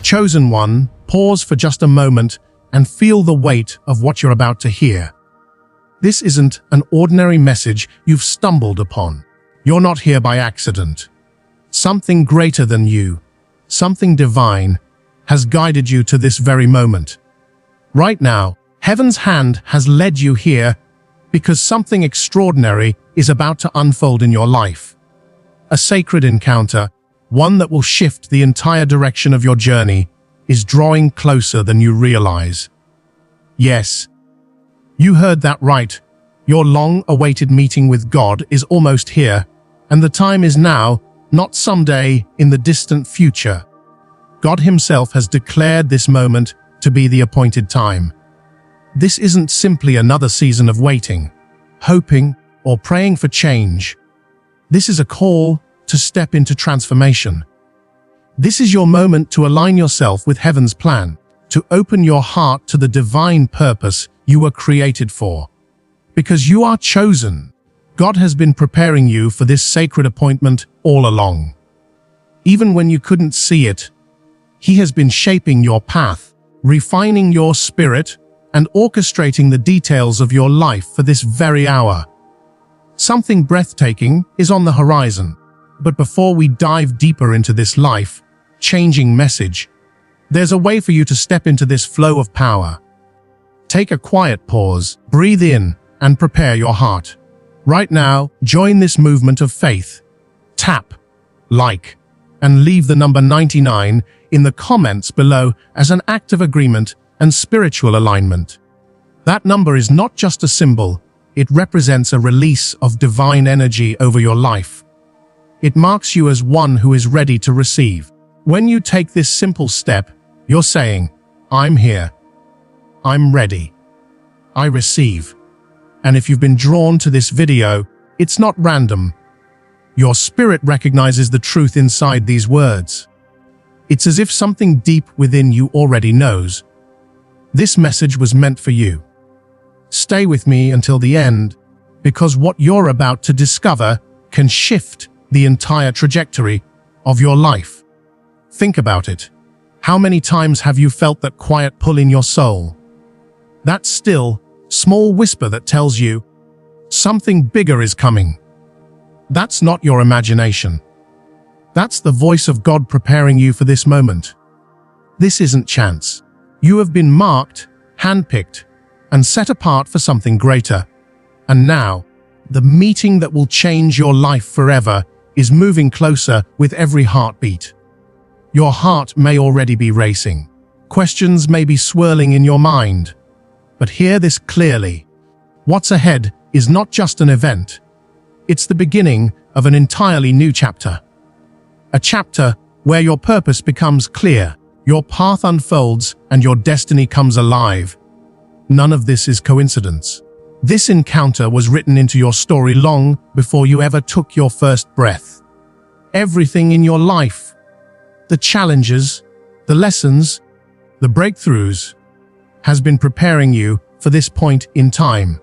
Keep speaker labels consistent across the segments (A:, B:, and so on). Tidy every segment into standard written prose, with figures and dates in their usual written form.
A: Chosen one, pause for just a moment and feel the weight of what you're about to hear. This isn't an ordinary message you've stumbled upon. You're not here by accident. Something greater than you, something divine, has guided you to this very moment. Right now, heaven's hand has led you here because something extraordinary is about to unfold in your life. A sacred encounter, one that will shift the entire direction of your journey, is drawing closer than you realize. Yes, you heard that right. Your long-awaited meeting with God is almost here, and the time is now, not someday in the distant future. God Himself has declared this moment to be the appointed time. This isn't simply another season of waiting, hoping, or praying for change. This is a call to step into transformation. This is your moment to align yourself with heaven's plan, to open your heart to the divine purpose you were created for. Because you are chosen, God has been preparing you for this sacred appointment all along. Even when you couldn't see it, He has been shaping your path, refining your spirit, and orchestrating the details of your life for this very hour. Something breathtaking is on the horizon, but before we dive deeper into this life-changing message, there's a way for you to step into this flow of power. Take a quiet pause, breathe in, and prepare your heart. Right now, join this movement of faith. Tap, like, and leave the number 99 in the comments below as an act of agreement and spiritual alignment. That number is not just a symbol, it represents a release of divine energy over your life. It marks you as one who is ready to receive. When you take this simple step, you're saying, I'm here. I'm ready. I receive. And if you've been drawn to this video, it's not random. Your spirit recognizes the truth inside these words. It's as if something deep within you already knows. This message was meant for you. Stay with me until the end, because what you're about to discover can shift the entire trajectory of your life. Think about it. How many times have you felt that quiet pull in your soul? That still, small whisper that tells you, something bigger is coming. That's not your imagination. That's the voice of God preparing you for this moment. This isn't chance. You have been marked, handpicked, and set apart for something greater. And now, the meeting that will change your life forever is moving closer with every heartbeat. Your heart may already be racing. Questions may be swirling in your mind. But hear this clearly. What's ahead is not just an event. It's the beginning of an entirely new chapter. A chapter where your purpose becomes clear, your path unfolds, and your destiny comes alive. None of this is coincidence. This encounter was written into your story long before you ever took your first breath. Everything in your life, the challenges, the lessons, the breakthroughs, has been preparing you for this point in time.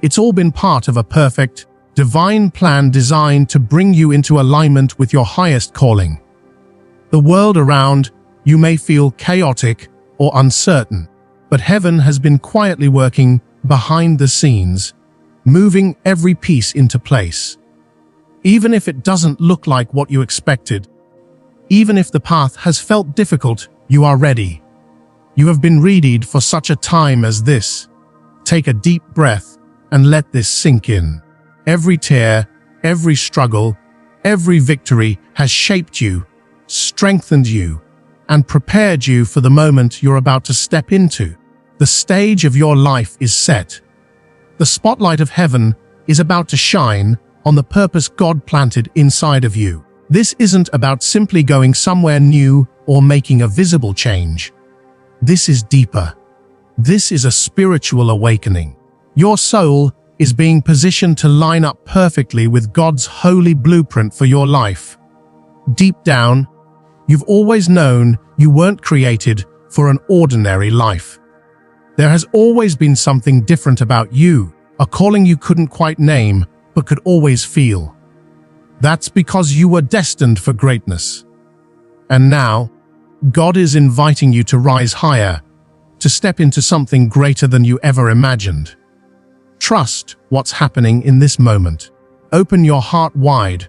A: It's all been part of a perfect, divine plan designed to bring you into alignment with your highest calling. The world around you may feel chaotic or uncertain, but heaven has been quietly working behind the scenes, moving every piece into place. Even if it doesn't look like what you expected, even if the path has felt difficult, you are ready. You have been readied for such a time as this. Take a deep breath and let this sink in. Every tear, every struggle, every victory has shaped you, strengthened you, and prepared you for the moment you're about to step into. The stage of your life is set. The spotlight of heaven is about to shine on the purpose God planted inside of you. This isn't about simply going somewhere new or making a visible change. This is deeper. This is a spiritual awakening. Your soul is being positioned to line up perfectly with God's holy blueprint for your life. Deep down, you've always known you weren't created for an ordinary life. There has always been something different about you, a calling you couldn't quite name but could always feel. That's because you were destined for greatness. And now, God is inviting you to rise higher, to step into something greater than you ever imagined. Trust what's happening in this moment. Open your heart wide,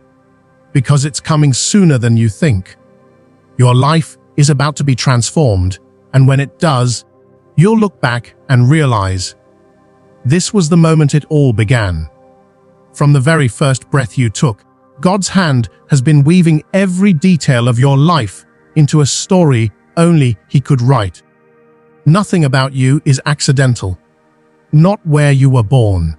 A: because it's coming sooner than you think. Your life is about to be transformed, and when it does, you'll look back and realize this was the moment it all began. From the very first breath you took, God's hand has been weaving every detail of your life into a story only He could write. Nothing about you is accidental. Not where you were born.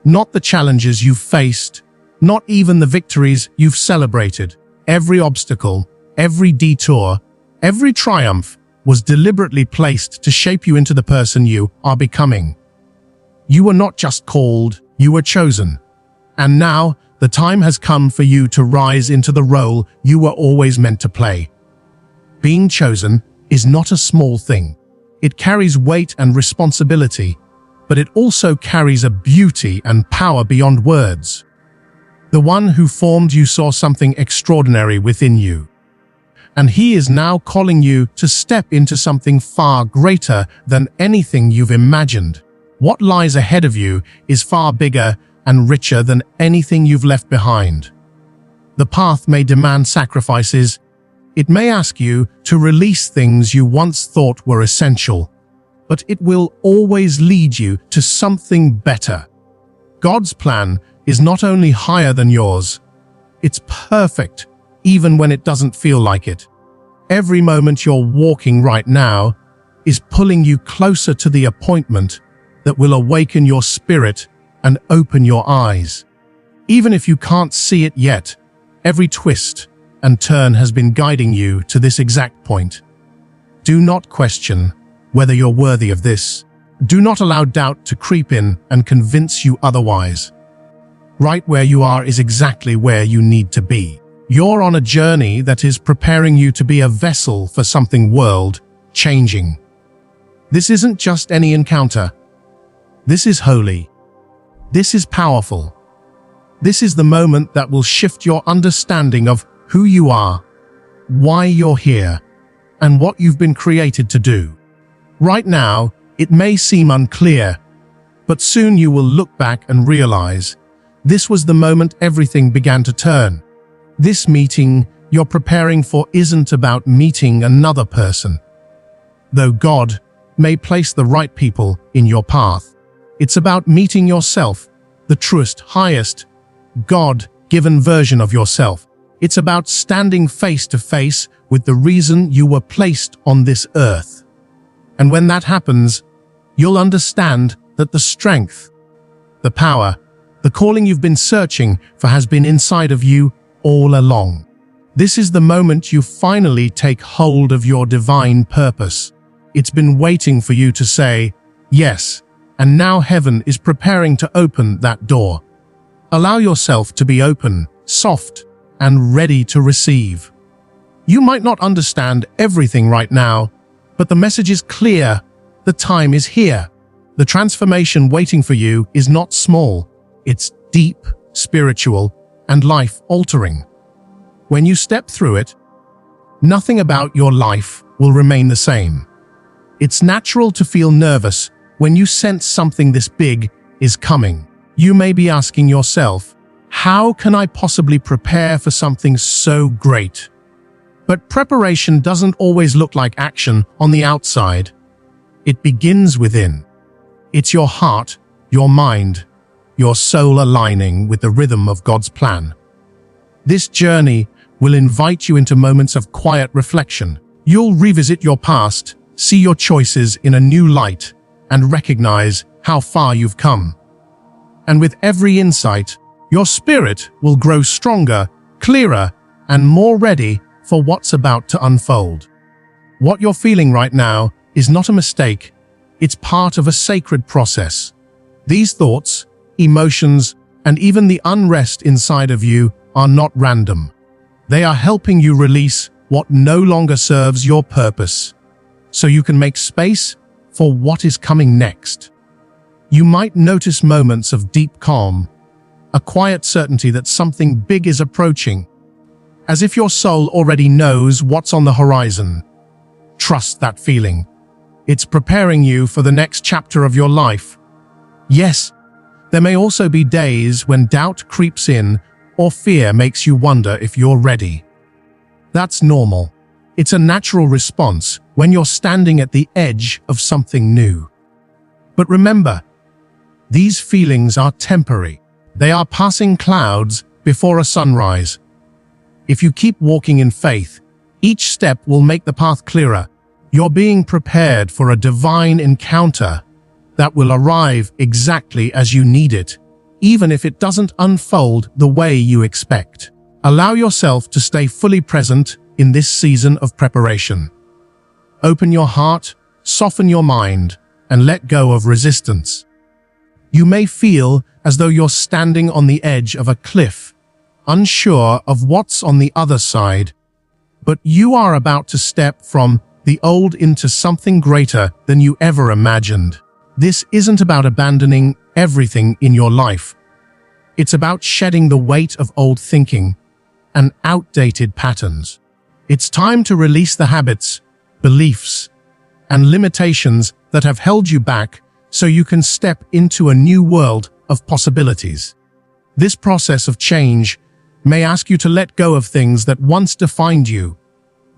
A: Not the challenges you've faced. Not even the victories you've celebrated. Every obstacle, every detour, every triumph was deliberately placed to shape you into the person you are becoming. You were not just called, you were chosen. And now, the time has come for you to rise into the role you were always meant to play. Being chosen is not a small thing. It carries weight and responsibility, but it also carries a beauty and power beyond words. The one who formed you saw something extraordinary within you. And He is now calling you to step into something far greater than anything you've imagined. What lies ahead of you is far bigger and richer than anything you've left behind. The path may demand sacrifices. It may ask you to release things you once thought were essential, but it will always lead you to something better. God's plan is not only higher than yours, it's perfect, even when it doesn't feel like it. Every moment you're walking right now is pulling you closer to the appointment that will awaken your spirit and open your eyes. Even if you can't see it yet, every twist and turn has been guiding you to this exact point. Do not question whether you're worthy of this. Do not allow doubt to creep in and convince you otherwise. Right where you are is exactly where you need to be. You're on a journey that is preparing you to be a vessel for something world-changing. This isn't just any encounter. This is holy. This is powerful. This is the moment that will shift your understanding of who you are, why you're here, and what you've been created to do. Right now, it may seem unclear, but soon you will look back and realize this was the moment everything began to turn. This meeting you're preparing for isn't about meeting another person. Though God may place the right people in your path, it's about meeting yourself, the truest, highest, God-given version of yourself. It's about standing face to face with the reason you were placed on this earth. And when that happens, you'll understand that the strength, the power, the calling you've been searching for has been inside of you all along. This is the moment you finally take hold of your divine purpose. It's been waiting for you to say, yes, and now heaven is preparing to open that door. Allow yourself to be open, soft, and ready to receive. You might not understand everything right now, but the message is clear. The time is here. The transformation waiting for you is not small. It's deep, spiritual, and life-altering. When you step through it, nothing about your life will remain the same. It's natural to feel nervous when you sense something this big is coming. You may be asking yourself, how can I possibly prepare for something so great? But preparation doesn't always look like action on the outside. It begins within. It's your heart, your mind, your soul aligning with the rhythm of God's plan. This journey will invite you into moments of quiet reflection. You'll revisit your past, see your choices in a new light, and recognize how far you've come. And with every insight, your spirit will grow stronger, clearer, and more ready for what's about to unfold. What you're feeling right now is not a mistake. It's part of a sacred process. These thoughts, emotions, and even the unrest inside of you are not random. They are helping you release what no longer serves your purpose, so you can make space for what is coming next. You might notice moments of deep calm, a quiet certainty that something big is approaching, as if your soul already knows what's on the horizon. Trust that feeling. It's preparing you for the next chapter of your life. Yes, there may also be days when doubt creeps in or fear makes you wonder if you're ready. That's normal. It's a natural response when you're standing at the edge of something new. But remember, these feelings are temporary. They are passing clouds before a sunrise. If you keep walking in faith, each step will make the path clearer. You're being prepared for a divine encounter that will arrive exactly as you need it, even if it doesn't unfold the way you expect. Allow yourself to stay fully present in this season of preparation. Open your heart, soften your mind, and let go of resistance. You may feel as though you're standing on the edge of a cliff, unsure of what's on the other side, but you are about to step from the old into something greater than you ever imagined. This isn't about abandoning everything in your life. It's about shedding the weight of old thinking and outdated patterns. It's time to release the habits, beliefs, and limitations that have held you back so you can step into a new world of possibilities. This process of change may ask you to let go of things that once defined you,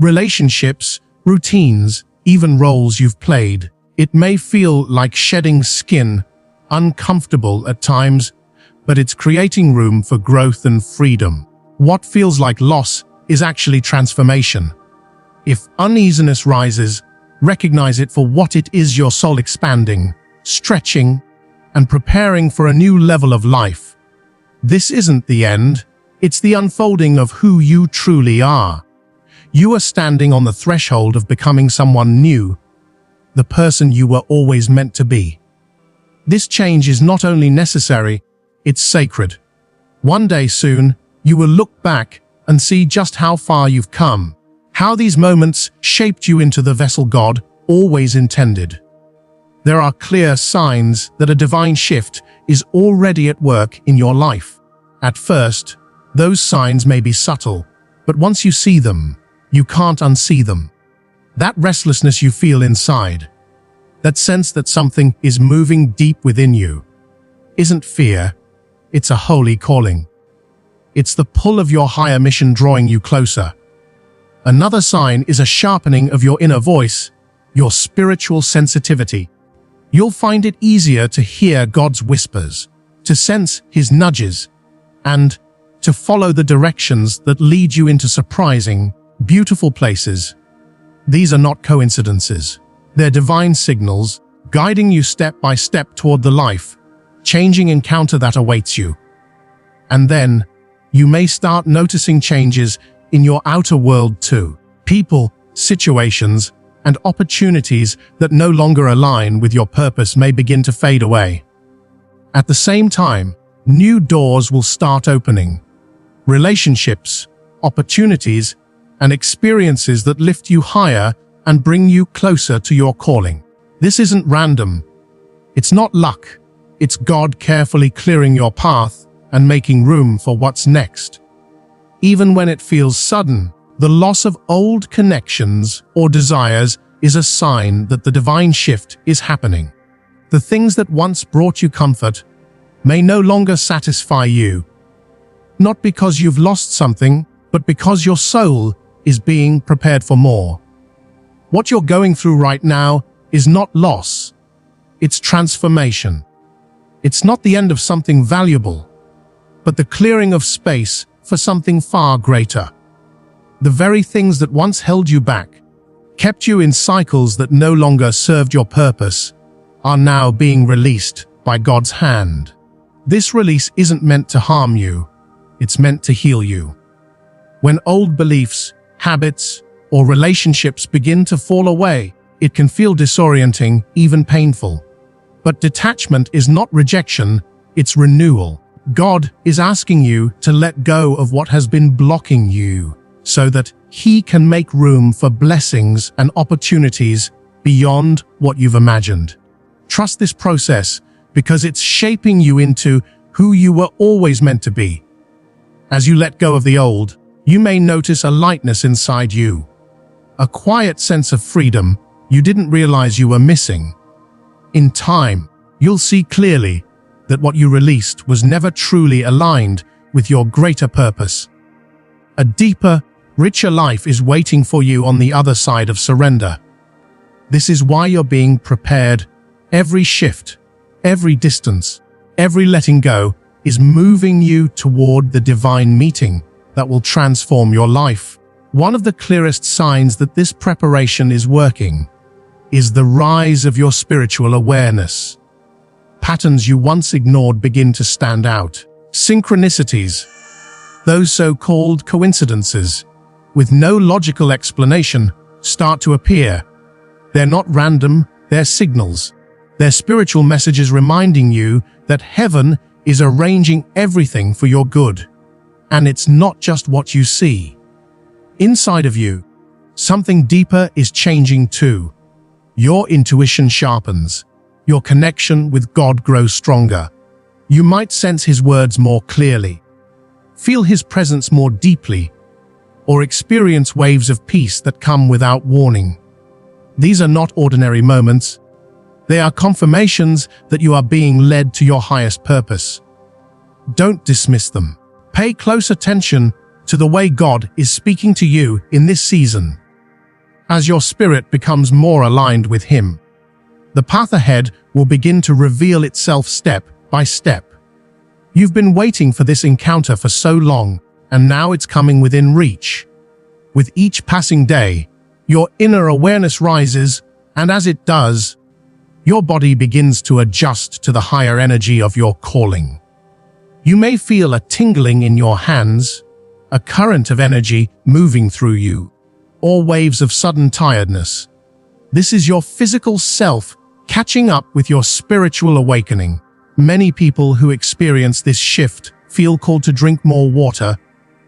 A: relationships, routines, even roles you've played. It may feel like shedding skin, uncomfortable at times, but it's creating room for growth and freedom. What feels like loss is actually transformation. If uneasiness rises, recognize it for what it is: your soul expanding, stretching, and preparing for a new level of life. This isn't the end, it's the unfolding of who you truly are. You are standing on the threshold of becoming someone new, the person you were always meant to be. This change is not only necessary, it's sacred. One day soon, you will look back and see just how far you've come, how these moments shaped you into the vessel God always intended. There are clear signs that a divine shift is already at work in your life. At first, those signs may be subtle, but once you see them, you can't unsee them. That restlessness you feel inside, that sense that something is moving deep within you, isn't fear, it's a holy calling. It's the pull of your higher mission drawing you closer. Another sign is a sharpening of your inner voice, your spiritual sensitivity. You'll find it easier to hear God's whispers, to sense His nudges, and to follow the directions that lead you into surprising, beautiful places. These are not coincidences. They're divine signals, guiding you step by step toward the life-changing encounter that awaits you. And then, you may start noticing changes in your outer world too. People, situations, and opportunities that no longer align with your purpose may begin to fade away. At the same time, new doors will start opening. Relationships, opportunities, and experiences that lift you higher and bring you closer to your calling. This isn't random. It's not luck. It's God carefully clearing your path and making room for what's next. Even when it feels sudden, the loss of old connections or desires is a sign that the divine shift is happening. The things that once brought you comfort may no longer satisfy you, not because you've lost something, but because your soul is being prepared for more. What you're going through right now is not loss, it's transformation. It's not the end of something valuable, but the clearing of space for something far greater. The very things that once held you back, kept you in cycles that no longer served your purpose, are now being released by God's hand. This release isn't meant to harm you, it's meant to heal you. When old beliefs, habits, or relationships begin to fall away, it can feel disorienting, even painful. But detachment is not rejection, it's renewal. God is asking you to let go of what has been blocking you, so that He can make room for blessings and opportunities beyond what you've imagined. Trust this process because it's shaping you into who you were always meant to be. As you let go of the old, you may notice a lightness inside you, a quiet sense of freedom you didn't realize you were missing. In time, you'll see clearly that what you released was never truly aligned with your greater purpose. A deeper, richer life is waiting for you on the other side of surrender. This is why you're being prepared. Every shift, every distance, every letting go is moving you toward the divine meeting that will transform your life. One of the clearest signs that this preparation is working is the rise of your spiritual awareness. Patterns you once ignored begin to stand out. Synchronicities, those so-called coincidences, with no logical explanation, start to appear. They're not random, they're signals. They're spiritual messages reminding you that heaven is arranging everything for your good. And it's not just what you see. Inside of you, something deeper is changing too. Your intuition sharpens. Your connection with God grows stronger. You might sense His words more clearly, feel His presence more deeply, or experience waves of peace that come without warning. These are not ordinary moments. They are confirmations that you are being led to your highest purpose. Don't dismiss them. Pay close attention to the way God is speaking to you in this season. As your spirit becomes more aligned with Him, the path ahead will begin to reveal itself step by step. You've been waiting for this encounter for so long, and now it's coming within reach. With each passing day, your inner awareness rises, and as it does, your body begins to adjust to the higher energy of your calling. You may feel a tingling in your hands, a current of energy moving through you, or waves of sudden tiredness. This is your physical self catching up with your spiritual awakening. Many people who experience this shift feel called to drink more water,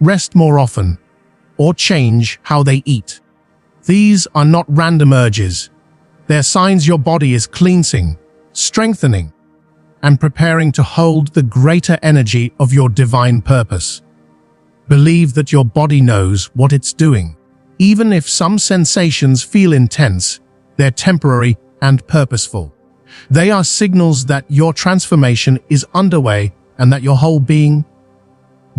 A: rest more often, or change how they eat. These are not random urges. They're signs your body is cleansing, strengthening, and preparing to hold the greater energy of your divine purpose. Believe that your body knows what it's doing. Even if some sensations feel intense, they're temporary and purposeful. They are signals that your transformation is underway and that your whole being,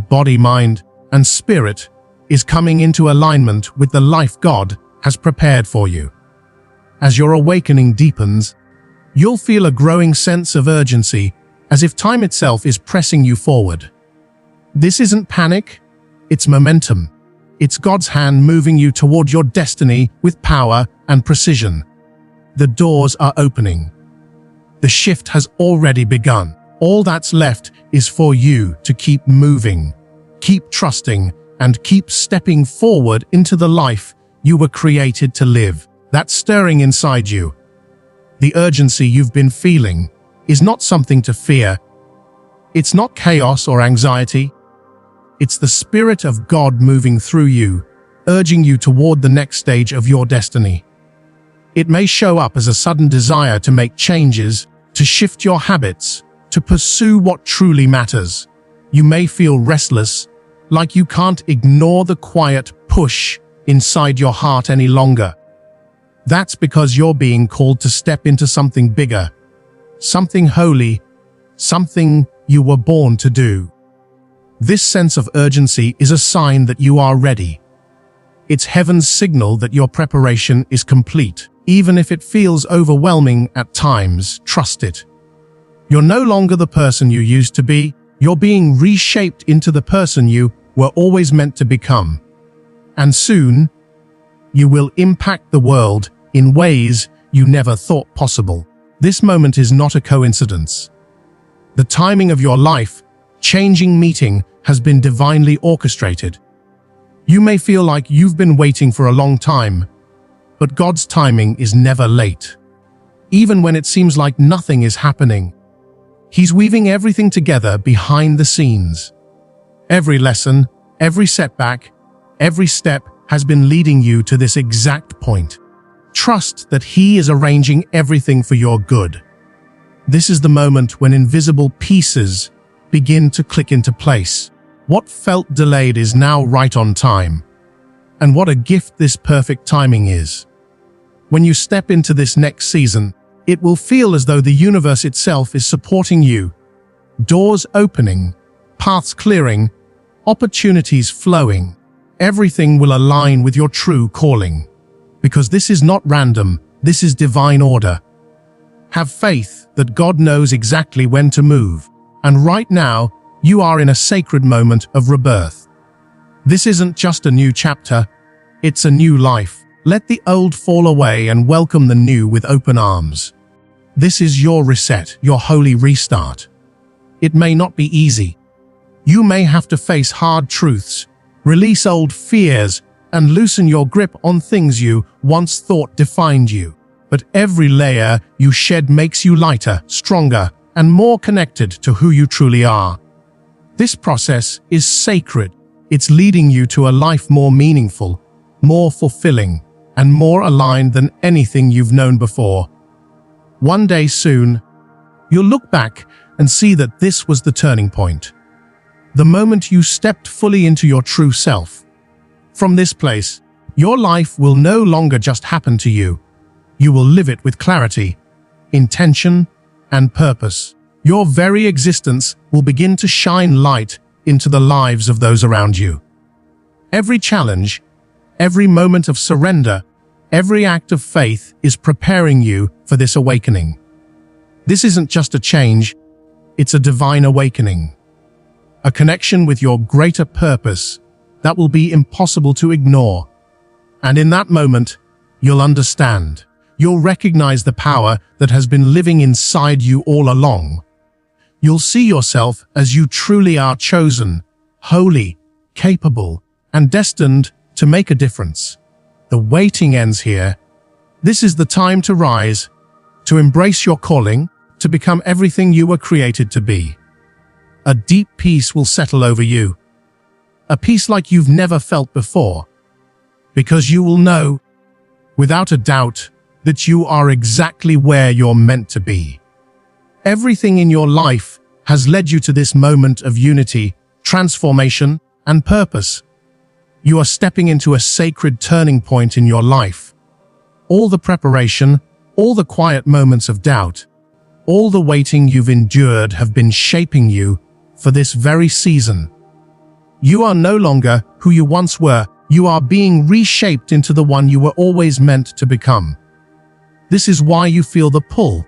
A: body, mind, and spirit is coming into alignment with the life God has prepared for you. As your awakening deepens, you'll feel a growing sense of urgency, as if time itself is pressing you forward. This isn't panic, it's momentum. It's God's hand moving you toward your destiny with power and precision. The doors are opening. The shift has already begun. All that's left is for you to keep moving, keep trusting, and keep stepping forward into the life you were created to live. That stirring inside you, the urgency you've been feeling, is not something to fear. It's not chaos or anxiety. It's the Spirit of God moving through you, urging you toward the next stage of your destiny. It may show up as a sudden desire to make changes, to shift your habits, to pursue what truly matters. You may feel restless, like you can't ignore the quiet push inside your heart any longer. That's because you're being called to step into something bigger, something holy, something you were born to do. This sense of urgency is a sign that you are ready. It's heaven's signal that your preparation is complete. Even if it feels overwhelming at times, trust it. You're no longer the person you used to be. You're being reshaped into the person you were always meant to become. And soon, you will impact the world in ways you never thought possible. This moment is not a coincidence. The timing of your life-changing meeting has been divinely orchestrated. You may feel like you've been waiting for a long time, but God's timing is never late. Even when it seems like nothing is happening, He's weaving everything together behind the scenes. Every lesson, every setback, every step has been leading you to this exact point. Trust that He is arranging everything for your good. This is the moment when invisible pieces begin to click into place. What felt delayed is now right on time. And what a gift this perfect timing is. When you step into this next season, it will feel as though the universe itself is supporting you. Doors opening, paths clearing, opportunities flowing. Everything will align with your true calling. Because this is not random, this is divine order. Have faith that God knows exactly when to move. And right now, you are in a sacred moment of rebirth. This isn't just a new chapter, it's a new life. Let the old fall away and welcome the new with open arms. This is your reset, your holy restart. It may not be easy. You may have to face hard truths, release old fears, and loosen your grip on things you once thought defined you. But every layer you shed makes you lighter, stronger, and more connected to who you truly are. This process is sacred. It's leading you to a life more meaningful, more fulfilling, and more aligned than anything you've known before. One day soon, you'll look back and see that this was the turning point. The moment you stepped fully into your true self. From this place, your life will no longer just happen to you. You will live it with clarity, intention, and purpose. Your very existence will begin to shine light into the lives of those around you. Every challenge, every moment of surrender, every act of faith is preparing you for this awakening. This isn't just a change, it's a divine awakening. A connection with your greater purpose that will be impossible to ignore. And in that moment, you'll understand. You'll recognize the power that has been living inside you all along. You'll see yourself as you truly are chosen, holy, capable, and destined to make a difference. The waiting ends here. This is the time to rise, to embrace your calling, to become everything you were created to be. A deep peace will settle over you. A peace like you've never felt before. Because you will know, without a doubt, that you are exactly where you're meant to be. Everything in your life has led you to this moment of unity, transformation, and purpose. You are stepping into a sacred turning point in your life. All the preparation, all the quiet moments of doubt, all the waiting you've endured have been shaping you for this very season. You are no longer who you once were. You are being reshaped into the one you were always meant to become. This is why you feel the pull,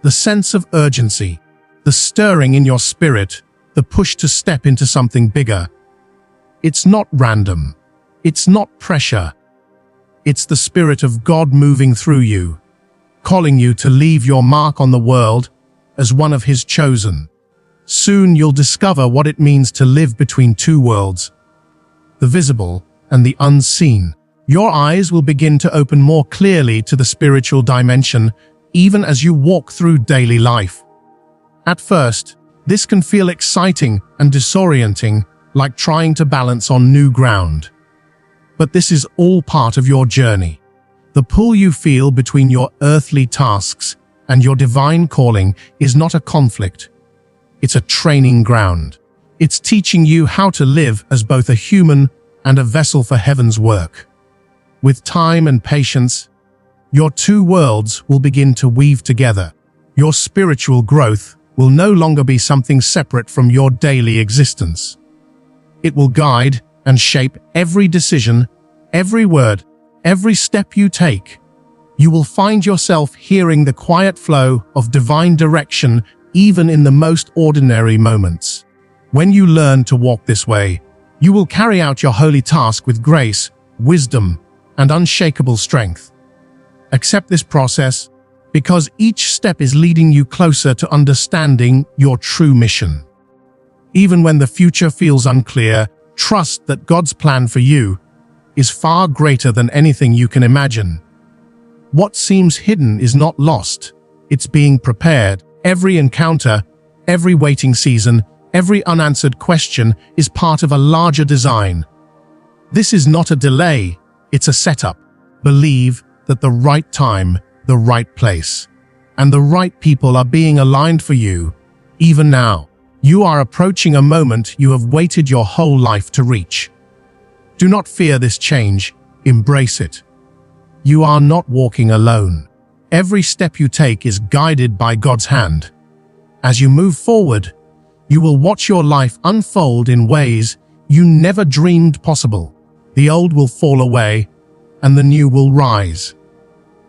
A: the sense of urgency, the stirring in your spirit, the push to step into something bigger. It's not random. It's not pressure. It's the Spirit of God moving through you, calling you to leave your mark on the world as one of His chosen. Soon you'll discover what it means to live between two worlds, the visible and the unseen. Your eyes will begin to open more clearly to the spiritual dimension, even as you walk through daily life. At first, this can feel exciting and disorienting, like trying to balance on new ground. But this is all part of your journey. The pull you feel between your earthly tasks and your divine calling is not a conflict. It's a training ground. It's teaching you how to live as both a human and a vessel for heaven's work. With time and patience, your two worlds will begin to weave together. Your spiritual growth will no longer be something separate from your daily existence. It will guide and shape every decision, every word, every step you take. You will find yourself hearing the quiet flow of divine direction even in the most ordinary moments. When you learn to walk this way, you will carry out your holy task with grace, wisdom, and unshakable strength. Accept this process because each step is leading you closer to understanding your true mission. Even when the future feels unclear, trust that God's plan for you is far greater than anything you can imagine. What seems hidden is not lost. It's being prepared. Every encounter, every waiting season, every unanswered question is part of a larger design. This is not a delay, it's a setup. Believe that the right time, the right place, and the right people are being aligned for you, even now. You are approaching a moment you have waited your whole life to reach. Do not fear this change, embrace it. You are not walking alone. Every step you take is guided by God's hand. As you move forward, you will watch your life unfold in ways you never dreamed possible. The old will fall away, and the new will rise.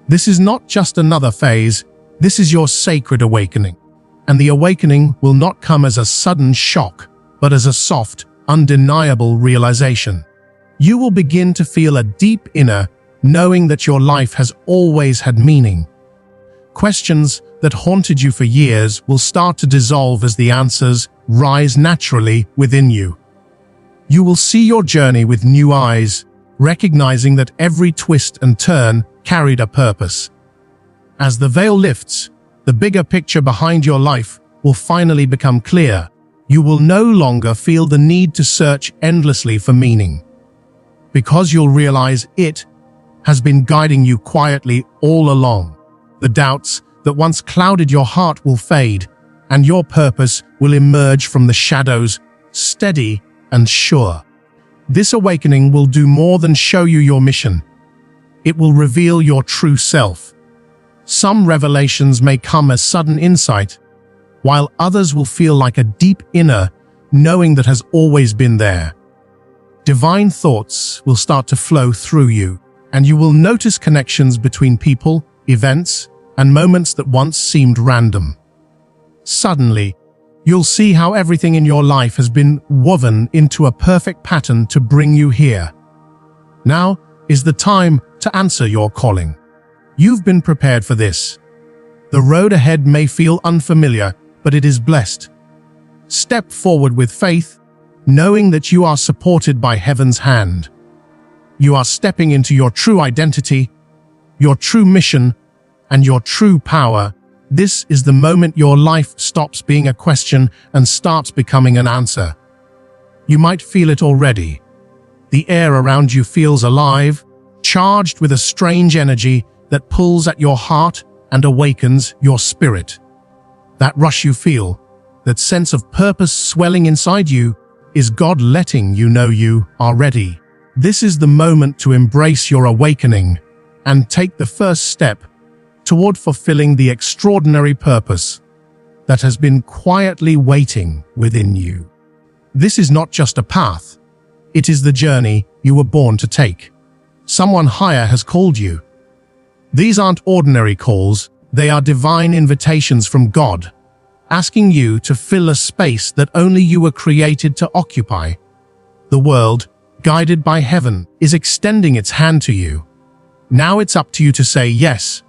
A: This is not just another phase, this is your sacred awakening. And the awakening will not come as a sudden shock, but as a soft, undeniable realization. You will begin to feel a deep inner knowing that your life has always had meaning. Questions that haunted you for years will start to dissolve as the answers rise naturally within you. You will see your journey with new eyes, recognizing that every twist and turn carried a purpose. As the veil lifts, the bigger picture behind your life will finally become clear. You will no longer feel the need to search endlessly for meaning, because you'll realize it has been guiding you quietly all along. The doubts that once clouded your heart will fade, and your purpose will emerge from the shadows, steady and sure. This awakening will do more than show you your mission. It will reveal your true self. Some revelations may come as sudden insight, while others will feel like a deep inner knowing that has always been there. Divine thoughts will start to flow through you, and you will notice connections between people, events, and moments that once seemed random. Suddenly, you'll see how everything in your life has been woven into a perfect pattern to bring you here. Now is the time to answer your calling. You've been prepared for this. The road ahead may feel unfamiliar, but it is blessed. Step forward with faith, knowing that you are supported by heaven's hand. You are stepping into your true identity, your true mission, and your true power. This is the moment your life stops being a question and starts becoming an answer. You might feel it already. The air around you feels alive, charged with a strange energy that pulls at your heart and awakens your spirit. That rush you feel, that sense of purpose swelling inside you, is God letting you know you are ready. This is the moment to embrace your awakening and take the first step toward fulfilling the extraordinary purpose that has been quietly waiting within you. This is not just a path, it is the journey you were born to take. Someone higher has called you. These aren't ordinary calls, they are divine invitations from God, asking you to fill a space that only you were created to occupy. The world, guided by heaven, is extending its hand to you. Now it's up to you to say yes.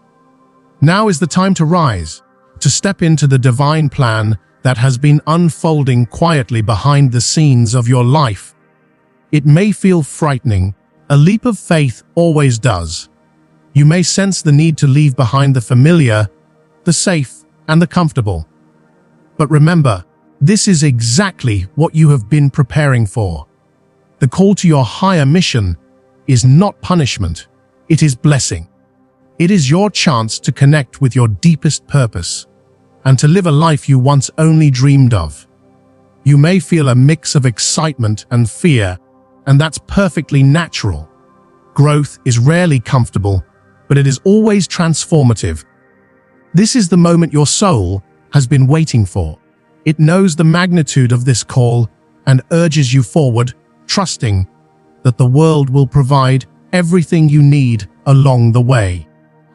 A: Now is the time to rise, to step into the divine plan that has been unfolding quietly behind the scenes of your life. It may feel frightening, a leap of faith always does. You may sense the need to leave behind the familiar, the safe, and the comfortable. But remember, this is exactly what you have been preparing for. The call to your higher mission is not punishment, it is blessing. It is your chance to connect with your deepest purpose and to live a life you once only dreamed of. You may feel a mix of excitement and fear, and that's perfectly natural. Growth is rarely comfortable, but it is always transformative. This is the moment your soul has been waiting for. It knows the magnitude of this call and urges you forward, trusting that the world will provide everything you need along the way.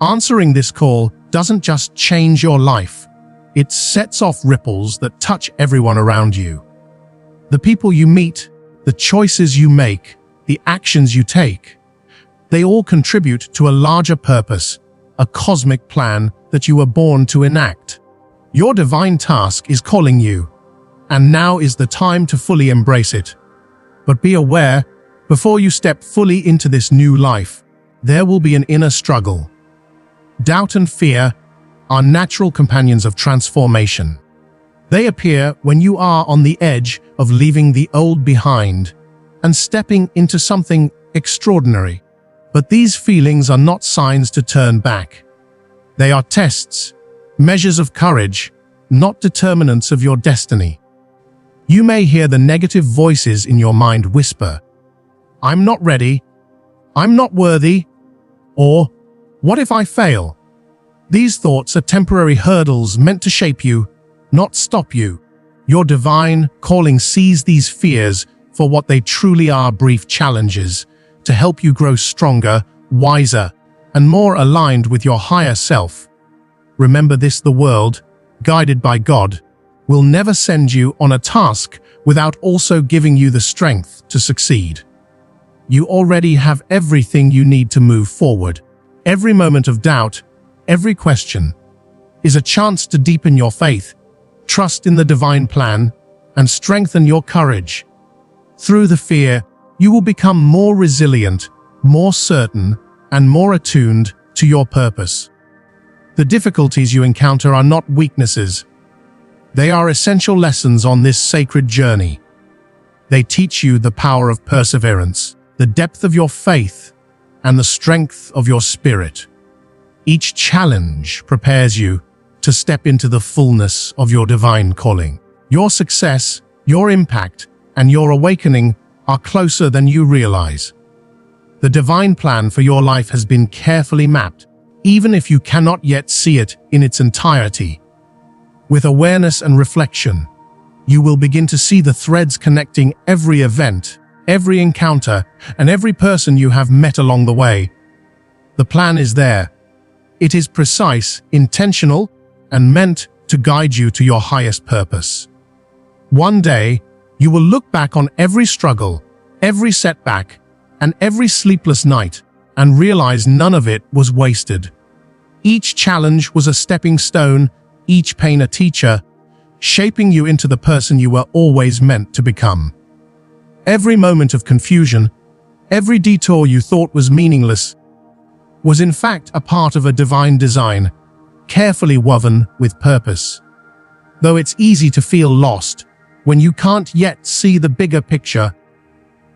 A: Answering this call doesn't just change your life, it sets off ripples that touch everyone around you. The people you meet, the choices you make, the actions you take, they all contribute to a larger purpose, a cosmic plan that you were born to enact. Your divine task is calling you, and now is the time to fully embrace it. But be aware, before you step fully into this new life, there will be an inner struggle. Doubt and fear are natural companions of transformation. They appear when you are on the edge of leaving the old behind and stepping into something extraordinary. But these feelings are not signs to turn back. They are tests, measures of courage, not determinants of your destiny. You may hear the negative voices in your mind whisper, I'm not ready, I'm not worthy, or what if I fail? These thoughts are temporary hurdles meant to shape you, not stop you. Your divine calling sees these fears for what they truly are: brief challenges to help you grow stronger, wiser, and more aligned with your higher self. Remember this: the world, guided by God, will never send you on a task without also giving you the strength to succeed. You already have everything you need to move forward. Every moment of doubt, every question, is a chance to deepen your faith, trust in the divine plan, and strengthen your courage. Through the fear, you will become more resilient, more certain, and more attuned to your purpose. The difficulties you encounter are not weaknesses. They are essential lessons on this sacred journey. They teach you the power of perseverance, the depth of your faith, and the strength of your spirit. Each challenge prepares you to step into the fullness of your divine calling. Your success, your impact, and your awakening are closer than you realize. The divine plan for your life has been carefully mapped, even if you cannot yet see it in its entirety. With awareness and reflection, you will begin to see the threads connecting every event, every encounter, and every person you have met along the way. The plan is there. It is precise, intentional, and meant to guide you to your highest purpose. One day, you will look back on every struggle, every setback, and every sleepless night, and realize none of it was wasted. Each challenge was a stepping stone, each pain a teacher, shaping you into the person you were always meant to become. Every moment of confusion, every detour you thought was meaningless, was in fact a part of a divine design, carefully woven with purpose. Though it's easy to feel lost when you can't yet see the bigger picture,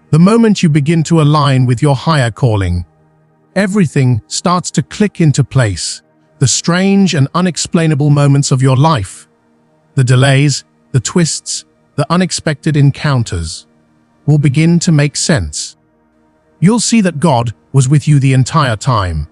A: the moment you begin to align with your higher calling, everything starts to click into place. The strange and unexplainable moments of your life, the delays, the twists, the unexpected encounters, will begin to make sense. You'll see that God was with you the entire time,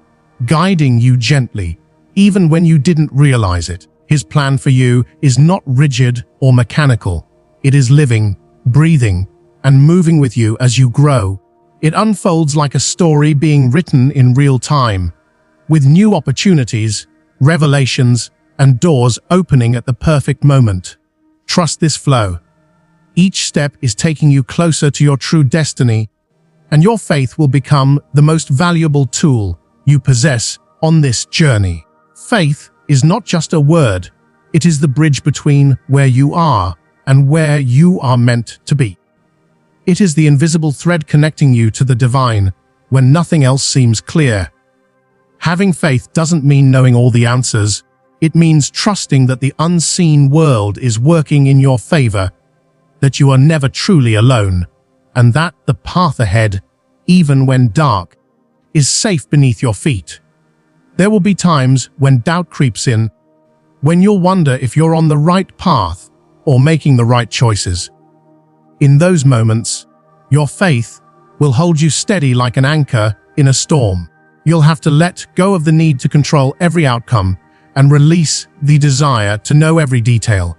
A: guiding you gently, even when you didn't realize it. His plan for you is not rigid or mechanical. It is living, breathing, and moving with you as you grow. It unfolds like a story being written in real time, with new opportunities, revelations, and doors opening at the perfect moment. Trust this flow. Each step is taking you closer to your true destiny, and your faith will become the most valuable tool you possess on this journey. Faith is not just a word, it is the bridge between where you are and where you are meant to be. It is the invisible thread connecting you to the divine when nothing else seems clear. Having faith doesn't mean knowing all the answers. It means trusting that the unseen world is working in your favor, that you are never truly alone, and that the path ahead, even when dark, is safe beneath your feet. There will be times when doubt creeps in, when you'll wonder if you're on the right path or making the right choices. In those moments, your faith will hold you steady like an anchor in a storm. You'll have to let go of the need to control every outcome and release the desire to know every detail.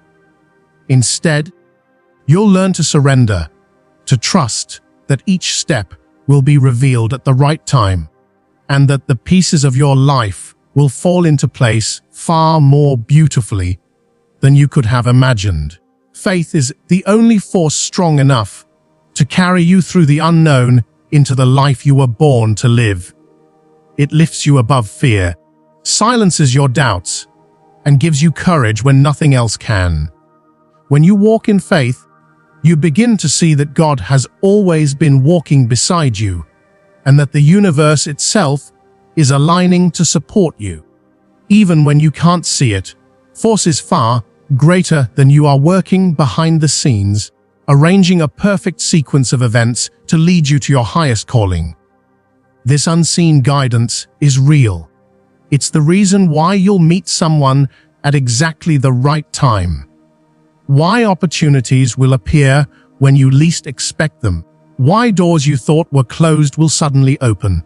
A: Instead, you'll learn to surrender, to trust that each step will be revealed at the right time, and that the pieces of your life will fall into place far more beautifully than you could have imagined. Faith is the only force strong enough to carry you through the unknown into the life you were born to live. It lifts you above fear, silences your doubts, and gives you courage when nothing else can. When you walk in faith, you begin to see that God has always been walking beside you, and that the universe itself is aligning to support you. Even when you can't see it, forces far greater than you are working behind the scenes, arranging a perfect sequence of events to lead you to your highest calling. This unseen guidance is real. It's the reason why you'll meet someone at exactly the right time, why opportunities will appear when you least expect them, Why doors you thought were closed will suddenly open.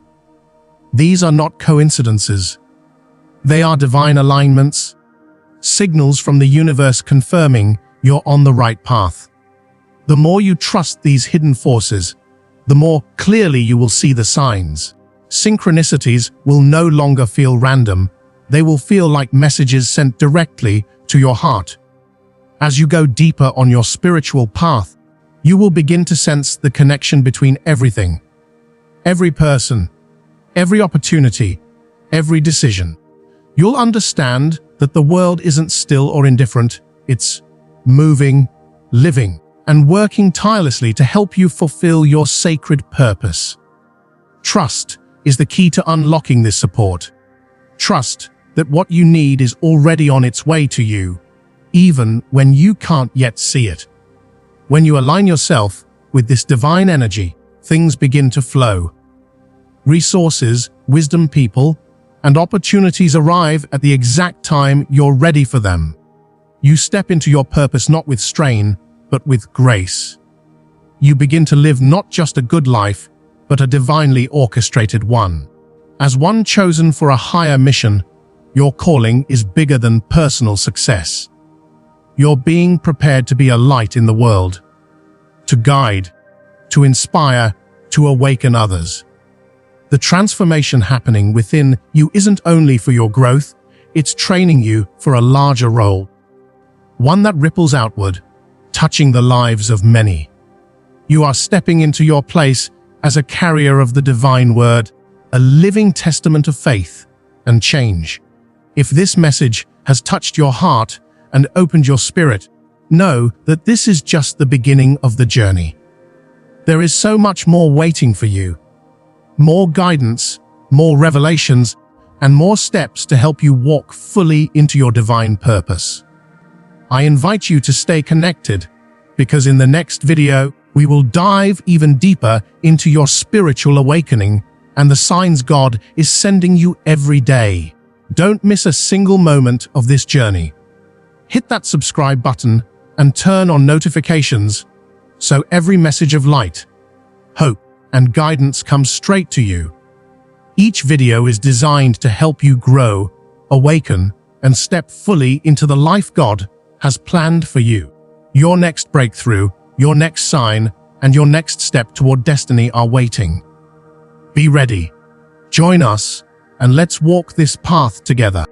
A: These are not coincidences. They are divine alignments, signals from the universe confirming you're on the right path. The more you trust these hidden forces, the more clearly you will see the signs. Synchronicities will no longer feel random. They will feel like messages sent directly to your heart. As you go deeper on your spiritual path, you will begin to sense the connection between everything. Every person, every opportunity, every decision. You'll understand that the world isn't still or indifferent. It's moving, living, and working tirelessly to help you fulfill your sacred purpose. Trust is the key to unlocking this support. Trust that what you need is already on its way to you, even when you can't yet see it. When you align yourself with this divine energy, things begin to flow. Resources, wisdom, people, and opportunities arrive at the exact time you're ready for them. You step into your purpose not with strain, but with grace. You begin to live not just a good life, but a divinely orchestrated one. As one chosen for a higher mission, your calling is bigger than personal success. You're being prepared to be a light in the world, to guide, to inspire, to awaken others. The transformation happening within you isn't only for your growth, it's training you for a larger role, one that ripples outward, touching the lives of many. You are stepping into your place as a carrier of the divine word, a living testament of faith and change. If this message has touched your heart and opened your spirit, know that this is just the beginning of the journey. There is so much more waiting for you. More guidance, more revelations, and more steps to help you walk fully into your divine purpose. I invite you to stay connected, because in the next video, we will dive even deeper into your spiritual awakening and the signs God is sending you every day. Don't miss a single moment of this journey. Hit that subscribe button and turn on notifications so every message of light, hope, and guidance comes straight to you. Each video is designed to help you grow, awaken, and step fully into the life God has planned for you. Your next breakthrough, your next sign, and your next step toward destiny are waiting. Be ready. Join us, and let's walk this path together.